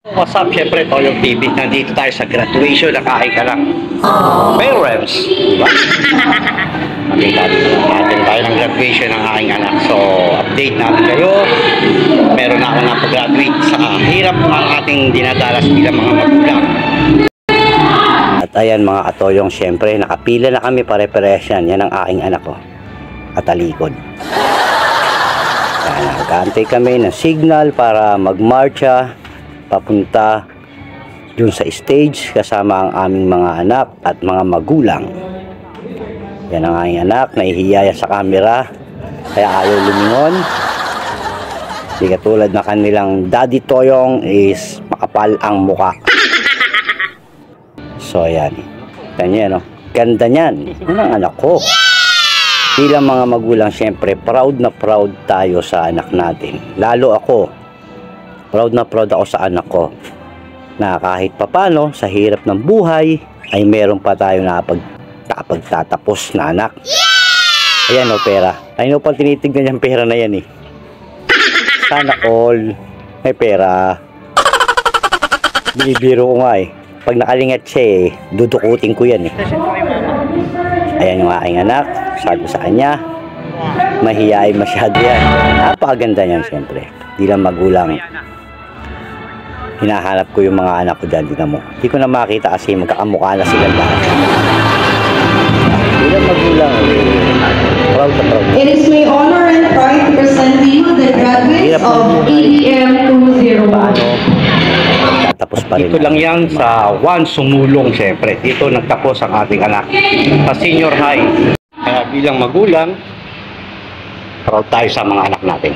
What's up? Siyempre, Toyo TV. Nandito tayo sa graduation ng aking anak. Parents, di ba? Nakita natin tayo ng graduation ng aking anak. So, update natin kayo. Meron na ako na pag-graduate sa hirap ng ating dinadalas bilang mga magulang. At ayan mga katoyong, siyempre, nakapila na kami pare-pares yan. Yan ang aking anak ko. At talikod. Yan, nagkaantay kami ng signal para mag-marcha papunta dun sa stage kasama ang aming mga anak at mga magulang. Yan ang aking anak, nahihiya sa camera kaya ayaw lumingon. Di katulad na kanilang daddy Toyong is makapal ang muka. So ayan, kanya no, ganda niyan. Yan ang anak ko. Bilang mga magulang, syempre proud na proud tayo sa anak natin. Lalo ako, proud na proud ako sa anak ko na kahit papano sa hirap ng buhay ay meron pa tayo na pagtatapos na anak. Ayan o, pera. Ayun o, pang tinitignan yung pera na yan eh. Sana all may pera. Binibiro ko nga eh. Pag nakalingat siya eh, dudukutin ko yan eh. Ayan yung aking anak. Sabi ko sa kanya, mahihain masyado yan. Napakaganda niyan siyempre. Di lang magulang. Hinahanap ko yung mga anak ko dyan, tingnan mo. Hindi ko na makita kasi magkakamukha na sila lahat. Bilang magulang, proud na proud. It is my honor and pride to present to you the graduates of ADM 201. Tapos pa rin. Dito lang yan sa One Sumulong, siyempre. Dito nagtapos ang ating anak sa senior high. Kaya bilang magulang, proud tayo sa mga anak natin.